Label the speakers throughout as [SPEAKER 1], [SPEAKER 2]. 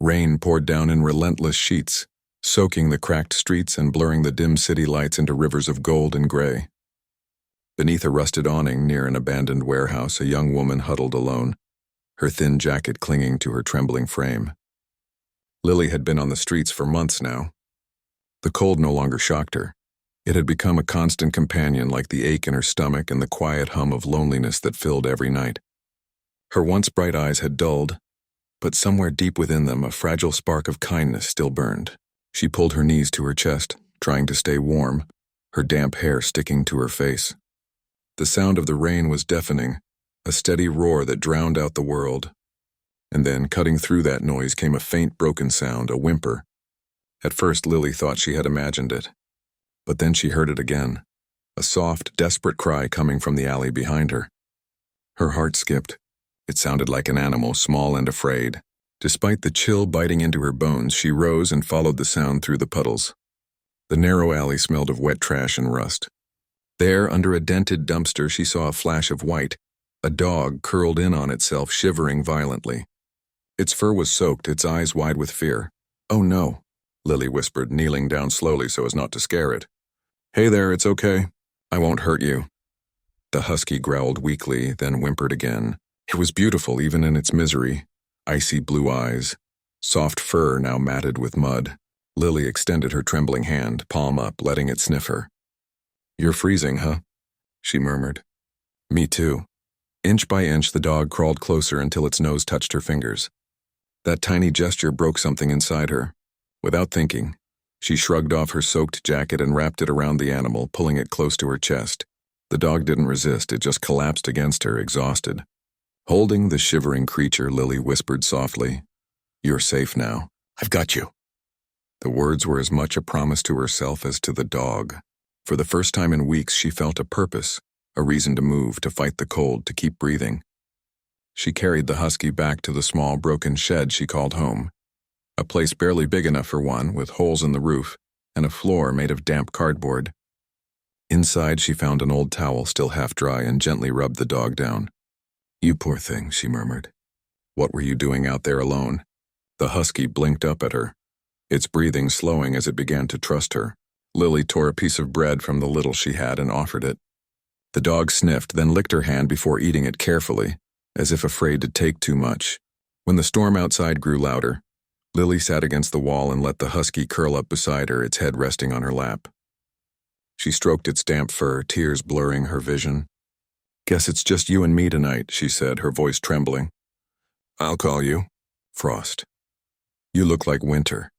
[SPEAKER 1] Rain poured down in relentless sheets, soaking the cracked streets and blurring the dim city lights into rivers of gold and gray. Beneath a rusted awning near an abandoned warehouse, a young woman huddled alone, her thin jacket clinging to her trembling frame. Lily had been on the streets for months now. The cold no longer shocked her. It had become a constant companion, like the ache in her stomach and the quiet hum of loneliness that filled every night. Her once bright eyes had dulled, but somewhere deep within them a fragile spark of kindness still burned. She pulled her knees to her chest, trying to stay warm, her damp hair sticking to her face. The sound of the rain was deafening, a steady roar that drowned out the world. And then, cutting through that noise, came a faint broken sound, a whimper. At first, Lily thought she had imagined it. But then she heard it again, a soft, desperate cry coming from the alley behind her. Her heart skipped. It sounded like an animal, small and afraid. Despite the chill biting into her bones, she rose and followed the sound through the puddles. The narrow alley smelled of wet trash and rust. There, under a dented dumpster, she saw a flash of white, a dog curled in on itself, shivering violently. Its fur was soaked, its eyes wide with fear. "Oh no," Lily whispered, kneeling down slowly so as not to scare it. "Hey there, it's okay. I won't hurt you." The husky growled weakly, then whimpered again. It was beautiful even in its misery. Icy blue eyes, soft fur now matted with mud. Lily extended her trembling hand, palm up, letting it sniff her. "You're freezing, huh?" she murmured. "Me too." Inch by inch, the dog crawled closer until its nose touched her fingers. That tiny gesture broke something inside her. Without thinking, she shrugged off her soaked jacket and wrapped it around the animal, pulling it close to her chest. The dog didn't resist, it just collapsed against her, exhausted. Holding the shivering creature, Lily whispered softly, "You're safe now. I've got you." The words were as much a promise to herself as to the dog. For the first time in weeks, she felt a purpose, a reason to move, to fight the cold, to keep breathing. She carried the husky back to the small broken shed she called home, a place barely big enough for one, with holes in the roof and a floor made of damp cardboard. Inside, she found an old towel still half dry and gently rubbed the dog down. "You poor thing," she murmured. "What were you doing out there alone?" The husky blinked up at her, its breathing slowing as it began to trust her. Lily tore a piece of bread from the little she had and offered it. The dog sniffed, then licked her hand before eating it carefully, as if afraid to take too much. When the storm outside grew louder, Lily sat against the wall and let the husky curl up beside her, its head resting on her lap. She stroked its damp fur, tears blurring her vision. "Guess it's just you and me tonight," she said, her voice trembling. "I'll call you Frost. You look like winter."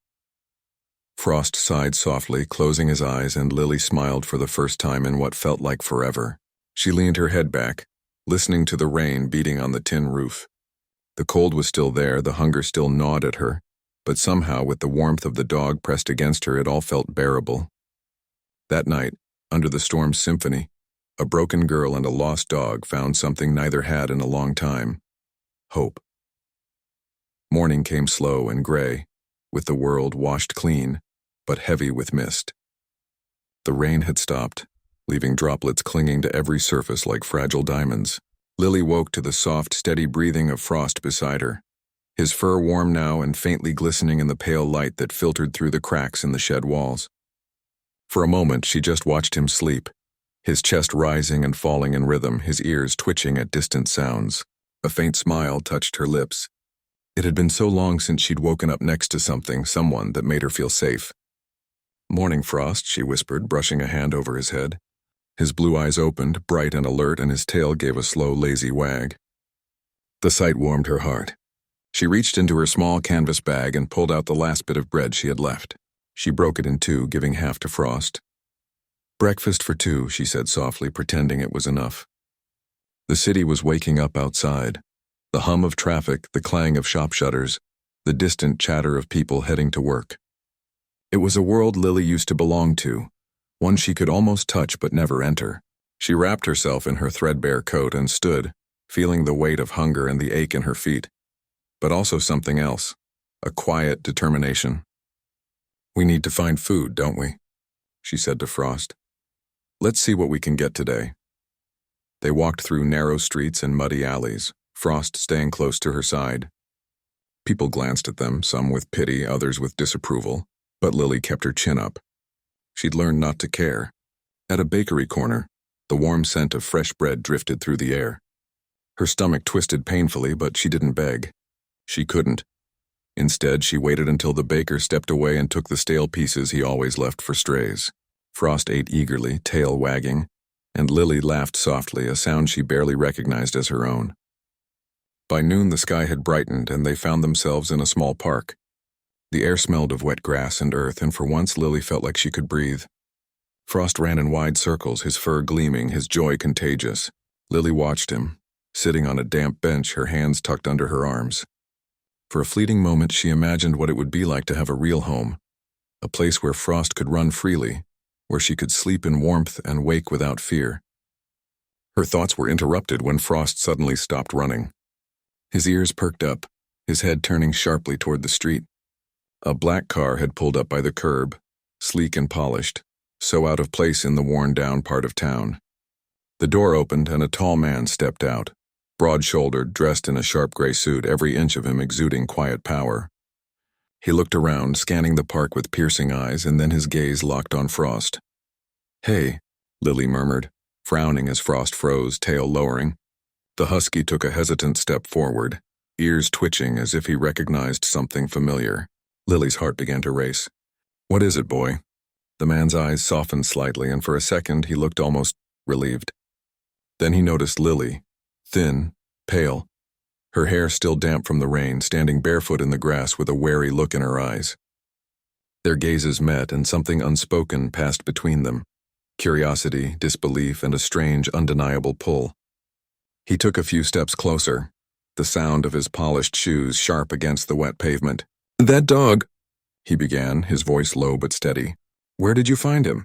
[SPEAKER 1] Frost sighed softly, closing his eyes, and Lily smiled for the first time in what felt like forever. She leaned her head back, listening to the rain beating on the tin roof. The cold was still there, the hunger still gnawed at her, but somehow, with the warmth of the dog pressed against her, it all felt bearable. That night, under the storm's symphony, a broken girl and a lost dog found something neither had in a long time: hope. Morning came slow and gray, with the world washed clean, but heavy with mist. The rain had stopped, leaving droplets clinging to every surface like fragile diamonds. Lily woke to the soft, steady breathing of Frost beside her, his fur warm now and faintly glistening in the pale light that filtered through the cracks in the shed walls. For a moment, she just watched him sleep, his chest rising and falling in rhythm, his ears twitching at distant sounds. A faint smile touched her lips. It had been so long since she'd woken up next to someone that made her feel safe. "Morning, Frost," she whispered, brushing a hand over his head. His blue eyes opened, bright and alert, and his tail gave a slow, lazy wag. The sight warmed her heart. She reached into her small canvas bag and pulled out the last bit of bread she had left. She broke it in two, giving half to Frost. "Breakfast for two," she said softly, pretending it was enough. The city was waking up outside. The hum of traffic, the clang of shop shutters, the distant chatter of people heading to work. It was a world Lily used to belong to, one she could almost touch but never enter. She wrapped herself in her threadbare coat and stood, feeling the weight of hunger and the ache in her feet, but also something else, a quiet determination. "We need to find food, don't we?" she said to Frost. "Let's see what we can get today." They walked through narrow streets and muddy alleys, Frost staying close to her side. People glanced at them, some with pity, others with disapproval, but Lily kept her chin up. She'd learned not to care. At a bakery corner, the warm scent of fresh bread drifted through the air. Her stomach twisted painfully, but she didn't beg. She couldn't. Instead, she waited until the baker stepped away and took the stale pieces he always left for strays. Frost ate eagerly, tail wagging, and Lily laughed softly, a sound she barely recognized as her own. By noon, the sky had brightened, and they found themselves in a small park. The air smelled of wet grass and earth, and for once Lily felt like she could breathe. Frost ran in wide circles, his fur gleaming, his joy contagious. Lily watched him, sitting on a damp bench, her hands tucked under her arms. For a fleeting moment, she imagined what it would be like to have a real home, a place where Frost could run freely, where she could sleep in warmth and wake without fear. Her thoughts were interrupted when Frost suddenly stopped running. His ears perked up, his head turning sharply toward the street. A black car had pulled up by the curb, sleek and polished, so out of place in the worn-down part of town. The door opened and a tall man stepped out, broad-shouldered, dressed in a sharp gray suit, every inch of him exuding quiet power. He looked around, scanning the park with piercing eyes, and then his gaze locked on Frost. "Hey," Lily murmured, frowning as Frost froze, tail lowering. The husky took a hesitant step forward, ears twitching as if he recognized something familiar. Lily's heart began to race. "What is it, boy?" The man's eyes softened slightly, and for a second he looked almost relieved. Then he noticed Lily, thin, pale, her hair still damp from the rain, standing barefoot in the grass with a wary look in her eyes. Their gazes met, and something unspoken passed between them. Curiosity, disbelief, and a strange, undeniable pull. He took a few steps closer, the sound of his polished shoes sharp against the wet pavement. "That dog," he began, his voice low but steady. "Where did you find him?"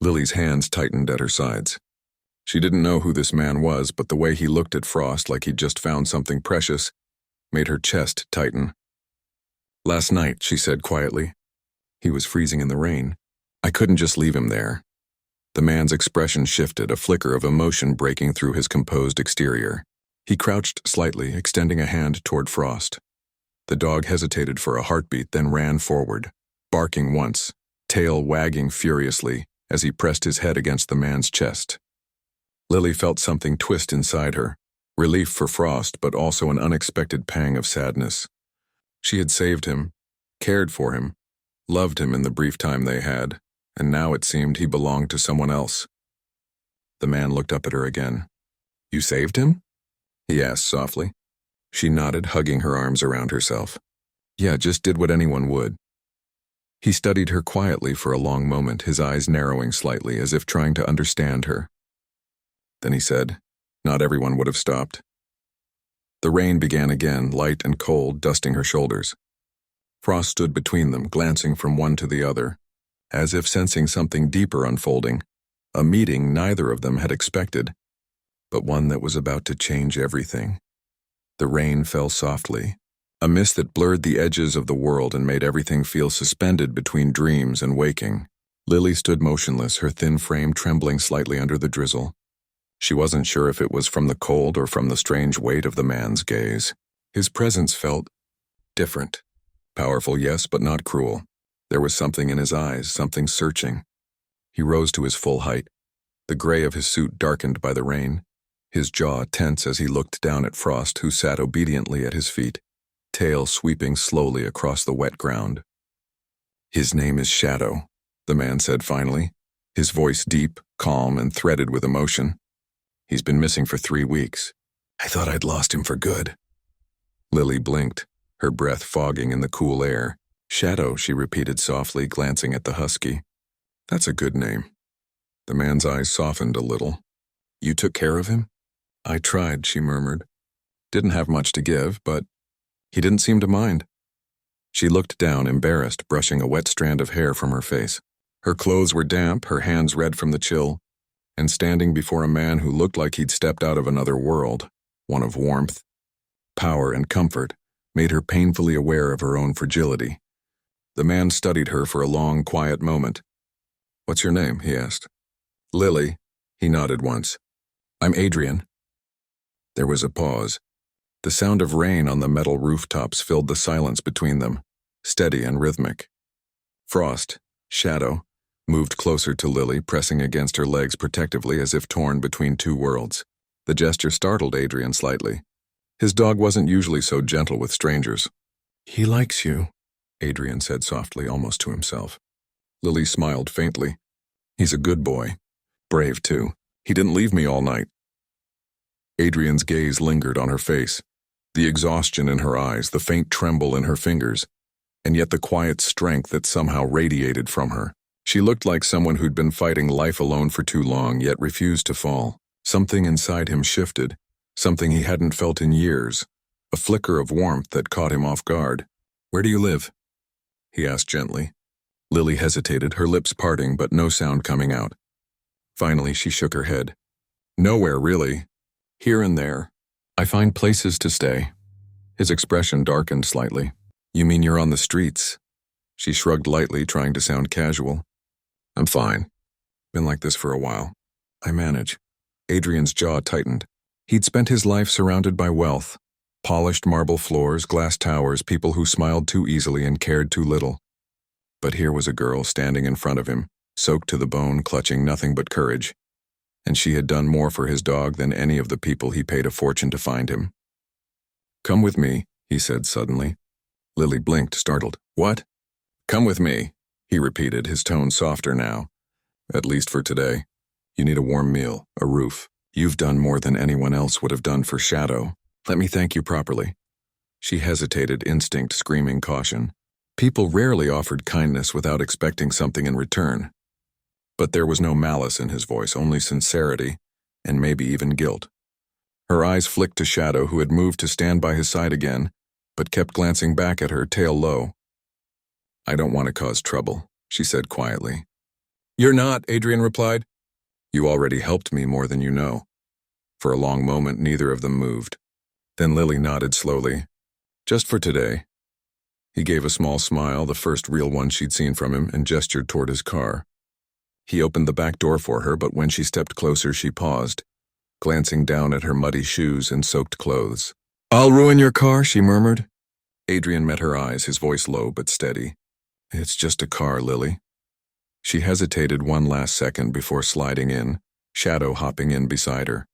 [SPEAKER 1] Lily's hands tightened at her sides. She didn't know who this man was, but the way he looked at Frost like he'd just found something precious made her chest tighten. "Last night," she said quietly. "He was freezing in the rain. I couldn't just leave him there." The man's expression shifted, a flicker of emotion breaking through his composed exterior. He crouched slightly, extending a hand toward Frost. The dog hesitated for a heartbeat, then ran forward, barking once, tail wagging furiously as he pressed his head against the man's chest. Lily felt something twist inside her, relief for Frost, but also an unexpected pang of sadness. She had saved him, cared for him, loved him in the brief time they had, and now it seemed he belonged to someone else. The man looked up at her again. "You saved him?" he asked softly. She nodded, hugging her arms around herself. "Yeah, just did what anyone would." He studied her quietly for a long moment, his eyes narrowing slightly as if trying to understand her. Then he said, "Not everyone would have stopped." The rain began again, light and cold, dusting her shoulders. Frost stood between them, glancing from one to the other, as if sensing something deeper unfolding, a meeting neither of them had expected, but one that was about to change everything. The rain fell softly, a mist that blurred the edges of the world and made everything feel suspended between dreams and waking. Lily stood motionless, her thin frame trembling slightly under the drizzle. She wasn't sure if it was from the cold or from the strange weight of the man's gaze. His presence felt different. Powerful, yes, but not cruel. There was something in his eyes, something searching. He rose to his full height, the gray of his suit darkened by the rain, his jaw tense as he looked down at Frost, who sat obediently at his feet, tail sweeping slowly across the wet ground. "His name is Shadow," the man said finally, his voice deep, calm, and threaded with emotion. "He's been missing for 3 weeks. I thought I'd lost him for good." Lily blinked, her breath fogging in the cool air. "Shadow," she repeated softly, glancing at the husky. "That's a good name." The man's eyes softened a little. "You took care of him?" "I tried," she murmured. "Didn't have much to give, but he didn't seem to mind." She looked down, embarrassed, brushing a wet strand of hair from her face. Her clothes were damp, her hands red from the chill, and standing before a man who looked like he'd stepped out of another world, one of warmth, power, and comfort, made her painfully aware of her own fragility. The man studied her for a long, quiet moment. "What's your name?" he asked. "Lily." He nodded once. "I'm Adrian." There was a pause. The sound of rain on the metal rooftops filled the silence between them, steady and rhythmic. Frost, Shadow, moved closer to Lily, pressing against her legs protectively as if torn between two worlds. The gesture startled Adrian slightly. His dog wasn't usually so gentle with strangers. "He likes you," Adrian said softly, almost to himself. Lily smiled faintly. "He's a good boy. Brave, too. He didn't leave me all night." Adrian's gaze lingered on her face, the exhaustion in her eyes, the faint tremble in her fingers, and yet the quiet strength that somehow radiated from her. She looked like someone who'd been fighting life alone for too long, yet refused to fall. Something inside him shifted, something he hadn't felt in years, a flicker of warmth that caught him off guard. "Where do you live?" he asked gently. Lily hesitated, her lips parting but no sound coming out. Finally, she shook her head. "Nowhere, really. Here and there. I find places to stay." His expression darkened slightly. "You mean you're on the streets?" She shrugged lightly, trying to sound casual. "I'm fine. Been like this for a while. I manage." Adrian's jaw tightened. He'd spent his life surrounded by wealth. Polished marble floors, glass towers, people who smiled too easily and cared too little. But here was a girl standing in front of him, soaked to the bone, clutching nothing but courage. And she had done more for his dog than any of the people he paid a fortune to find him. "Come with me," he said suddenly. Lily blinked, startled. "What?" "Come with me," he repeated, his tone softer now. "At least for today. You need a warm meal, a roof. You've done more than anyone else would have done for Shadow. Let me thank you properly." She hesitated, instinct screaming caution. People rarely offered kindness without expecting something in return. But there was no malice in his voice, only sincerity, and maybe even guilt. Her eyes flicked to Shadow, who had moved to stand by his side again, but kept glancing back at her, tail low. "I don't want to cause trouble," she said quietly. "You're not," Adrian replied. "You already helped me more than you know." For a long moment, neither of them moved. Then Lily nodded slowly. "Just for today." He gave a small smile, the first real one she'd seen from him, and gestured toward his car. He opened the back door for her, but when she stepped closer, she paused, glancing down at her muddy shoes and soaked clothes. "I'll ruin your car," she murmured. Adrian met her eyes, his voice low but steady. "It's just a car, Lily." She hesitated one last second before sliding in, Shadow hopping in beside her.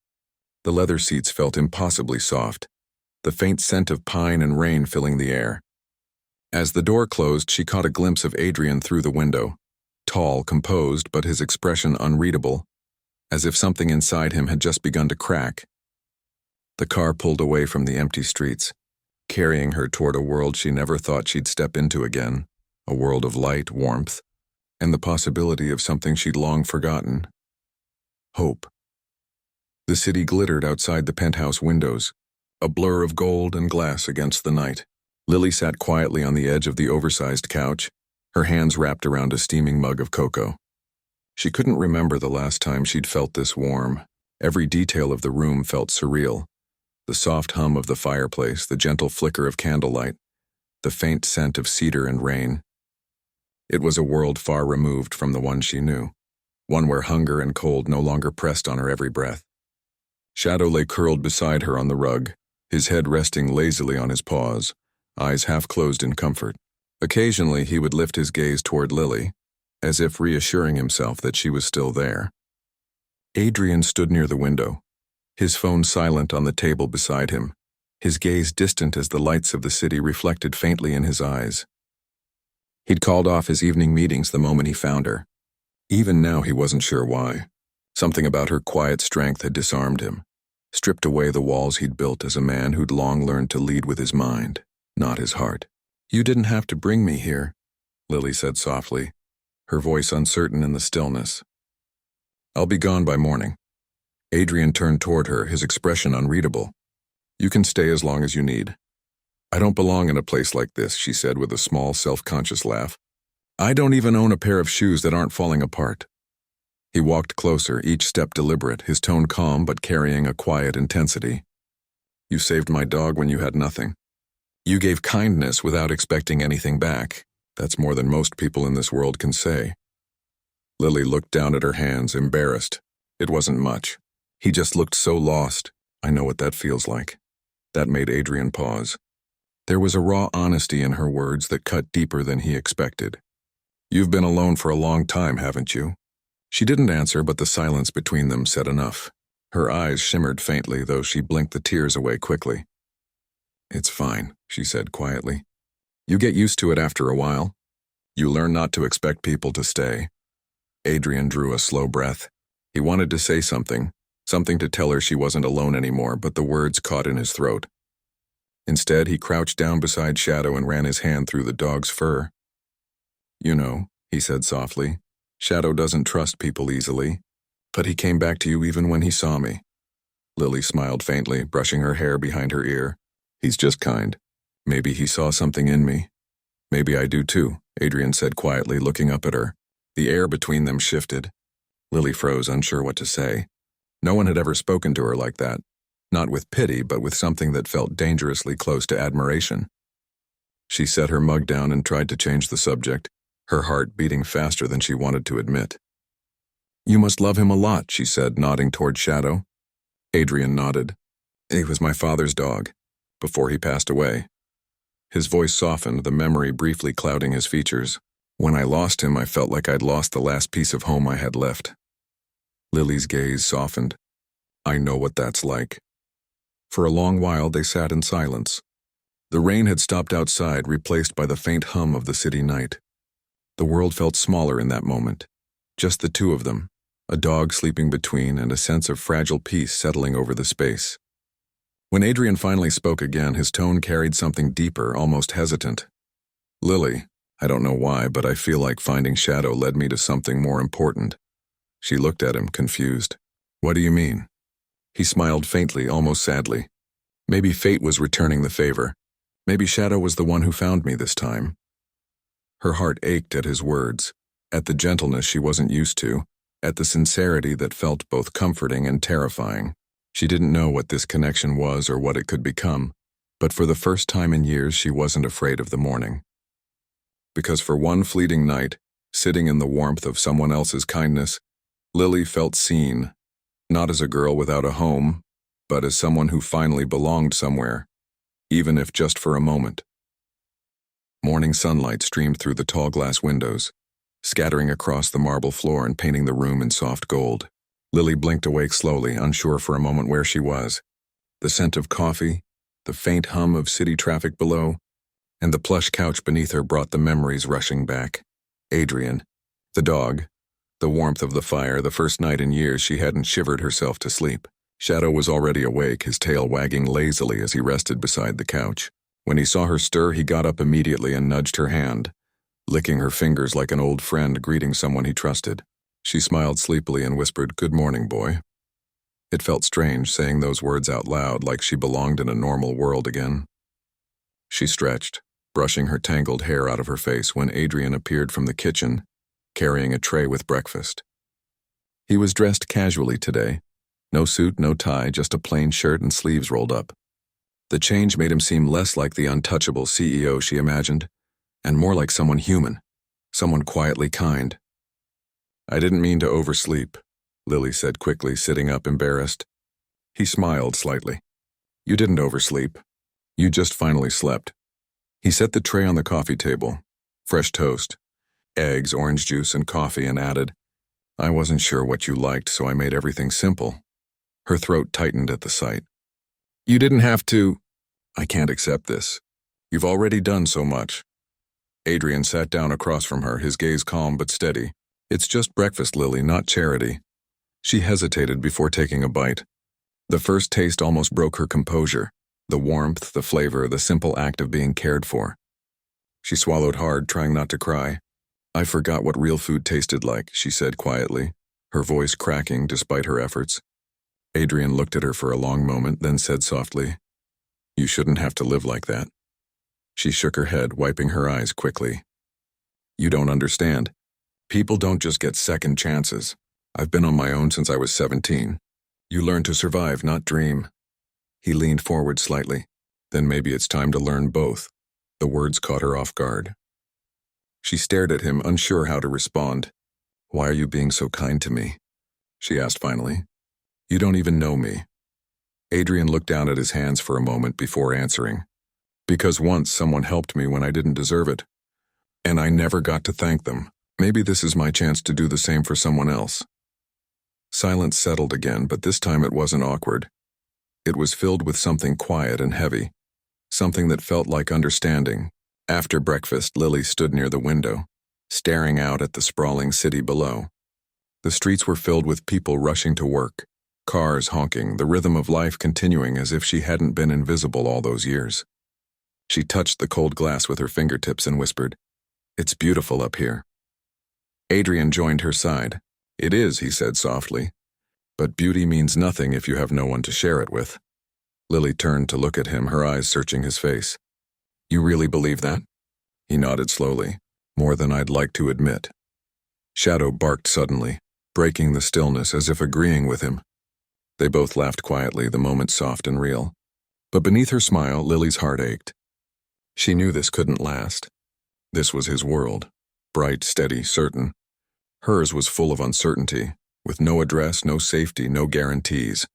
[SPEAKER 1] The leather seats felt impossibly soft, the faint scent of pine and rain filling the air. As the door closed, she caught a glimpse of Adrian through the window. Tall, composed, but his expression unreadable, as if something inside him had just begun to crack. The car pulled away from the empty streets, carrying her toward a world she never thought she'd step into again, a world of light, warmth, and the possibility of something she'd long forgotten. Hope. The city glittered outside the penthouse windows, a blur of gold and glass against the night. Lily sat quietly on the edge of the oversized couch, her hands wrapped around a steaming mug of cocoa. She couldn't remember the last time she'd felt this warm. Every detail of the room felt surreal. The soft hum of the fireplace, the gentle flicker of candlelight, the faint scent of cedar and rain. It was a world far removed from the one she knew, one where hunger and cold no longer pressed on her every breath. Shadow lay curled beside her on the rug, his head resting lazily on his paws, eyes half closed in comfort. Occasionally, he would lift his gaze toward Lily, as if reassuring himself that she was still there. Adrian stood near the window, his phone silent on the table beside him, his gaze distant as the lights of the city reflected faintly in his eyes. He'd called off his evening meetings the moment he found her. Even now, he wasn't sure why. Something about her quiet strength had disarmed him, stripped away the walls he'd built as a man who'd long learned to lead with his mind, not his heart. "You didn't have to bring me here," Lily said softly, her voice uncertain in the stillness. "I'll be gone by morning." Adrian turned toward her, his expression unreadable. "You can stay as long as you need." "I don't belong in a place like this," she said with a small, self-conscious laugh. "I don't even own a pair of shoes that aren't falling apart." He walked closer, each step deliberate, his tone calm but carrying a quiet intensity. "You saved my dog when you had nothing. You gave kindness without expecting anything back. That's more than most people in this world can say." Lily looked down at her hands, embarrassed. It wasn't much. He just looked so lost. "I know what that feels like." That made Adrian pause. There was a raw honesty in her words that cut deeper than he expected. "You've been alone for a long time, haven't you?" She didn't answer, but the silence between them said enough. Her eyes shimmered faintly, though she blinked the tears away quickly. "It's fine," she said quietly. "You get used to it after a while. You learn not to expect people to stay." Adrian drew a slow breath. He wanted to say something to tell her she wasn't alone anymore, but the words caught in his throat. Instead, he crouched down beside Shadow and ran his hand through the dog's fur. "You know," he said softly, "Shadow doesn't trust people easily, but he came back to you even when he saw me." Lily smiled faintly, brushing her hair behind her ear. "He's just kind. Maybe he saw something in me." "Maybe I do too," Adrian said quietly, looking up at her. The air between them shifted. Lily froze, unsure what to say. No one had ever spoken to her like that. Not with pity, but with something that felt dangerously close to admiration. She set her mug down and tried to change the subject, her heart beating faster than she wanted to admit. "You must love him a lot," she said, nodding toward Shadow. Adrian nodded. "He was my father's dog, before he passed away." His voice softened, the memory briefly clouding his features. "When I lost him, I felt like I'd lost the last piece of home I had left." Lily's gaze softened. "I know what that's like." For a long while they sat in silence. The rain had stopped outside, replaced by the faint hum of the city night. The world felt smaller in that moment. Just the two of them, a dog sleeping between and a sense of fragile peace settling over the space. When Adrian finally spoke again, his tone carried something deeper, almost hesitant. "Lily, I don't know why, but I feel like finding Shadow led me to something more important." She looked at him, confused. "What do you mean?" He smiled faintly, almost sadly. "Maybe fate was returning the favor. Maybe Shadow was the one who found me this time." Her heart ached at his words, at the gentleness she wasn't used to, at the sincerity that felt both comforting and terrifying. She didn't know what this connection was or what it could become, but for the first time in years she wasn't afraid of the morning. Because for one fleeting night, sitting in the warmth of someone else's kindness, Lily felt seen, not as a girl without a home, but as someone who finally belonged somewhere, even if just for a moment. Morning sunlight streamed through the tall glass windows, scattering across the marble floor and painting the room in soft gold. Lily blinked awake slowly, unsure for a moment where she was. The scent of coffee, the faint hum of city traffic below, and the plush couch beneath her brought the memories rushing back. Adrian, the dog, the warmth of the fire, the first night in years she hadn't shivered herself to sleep. Shadow was already awake, his tail wagging lazily as he rested beside the couch. When he saw her stir, he got up immediately and nudged her hand, licking her fingers like an old friend greeting someone he trusted. She smiled sleepily and whispered, "Good morning, boy." It felt strange saying those words out loud, like she belonged in a normal world again. She stretched, brushing her tangled hair out of her face when Adrian appeared from the kitchen, carrying a tray with breakfast. He was dressed casually today. No suit, no tie, just a plain shirt and sleeves rolled up. The change made him seem less like the untouchable CEO she imagined, and more like someone human, someone quietly kind. "I didn't mean to oversleep," Lily said quickly, sitting up embarrassed. He smiled slightly. "You didn't oversleep. You just finally slept." He set the tray on the coffee table, fresh toast, eggs, orange juice, and coffee, and added, "I wasn't sure what you liked, so I made everything simple." Her throat tightened at the sight. "You didn't have to." "I can't accept this. You've already done so much." Adrian sat down across from her, his gaze calm but steady. "It's just breakfast, Lily, not charity." She hesitated before taking a bite. The first taste almost broke her composure, the warmth, the flavor, the simple act of being cared for. She swallowed hard, trying not to cry. "I forgot what real food tasted like," she said quietly, her voice cracking despite her efforts. Adrian looked at her for a long moment, then said softly, "You shouldn't have to live like that." She shook her head, wiping her eyes quickly. "You don't understand. People don't just get second chances. I've been on my own since I was 17. You learn to survive, not dream." He leaned forward slightly. "Then maybe it's time to learn both." The words caught her off guard. She stared at him, unsure how to respond. "Why are you being so kind to me?" she asked finally. "You don't even know me." Adrian looked down at his hands for a moment before answering. Because once someone helped me when I didn't deserve it. And I never got to thank them. Maybe this is my chance to do the same for someone else. Silence settled again, but this time it wasn't awkward. It was filled with something quiet and heavy. Something that felt like understanding. After breakfast, Lily stood near the window, staring out at the sprawling city below. The streets were filled with people rushing to work, cars honking, the rhythm of life continuing as if she hadn't been invisible all those years. She touched the cold glass with her fingertips and whispered, "It's beautiful up here." Adrian joined her side. "It is," he said softly. "But beauty means nothing if you have no one to share it with." Lily turned to look at him, her eyes searching his face. "You really believe that?" He nodded slowly. "More than I'd like to admit." Shadow barked suddenly, breaking the stillness as if agreeing with him. They both laughed quietly, the moment soft and real. But beneath her smile, Lily's heart ached. She knew this couldn't last. This was his world, bright, steady, certain. Hers was full of uncertainty, with no address, no safety, no guarantees.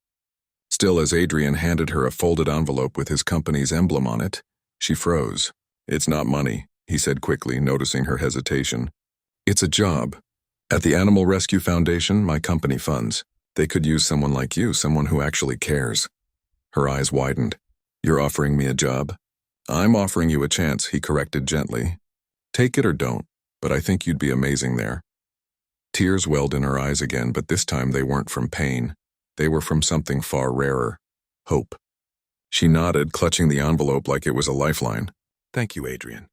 [SPEAKER 1] Still, as Adrian handed her a folded envelope with his company's emblem on it, she froze. "It's not money," he said quickly, noticing her hesitation. "It's a job. At the Animal Rescue Foundation, my company funds. They could use someone like you, someone who actually cares." Her eyes widened. "You're offering me a job?" "I'm offering you a chance," he corrected gently. "Take it or don't, but I think you'd be amazing there." Tears welled in her eyes again, but this time they weren't from pain. They were from something far rarer. Hope. She nodded, clutching the envelope like it was a lifeline. "Thank you, Adrian.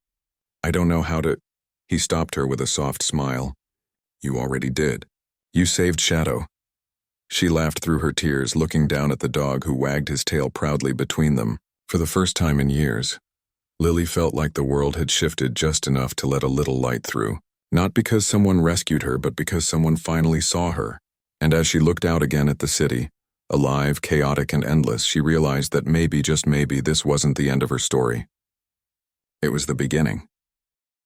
[SPEAKER 1] I don't know how to—" He stopped her with a soft smile. "You already did. You saved Shadow." She laughed through her tears, looking down at the dog who wagged his tail proudly between them. For the first time in years, Lily felt like the world had shifted just enough to let a little light through. Not because someone rescued her, but because someone finally saw her. And as she looked out again at the city, alive, chaotic, and endless, she realized that maybe, just maybe, this wasn't the end of her story. It was the beginning.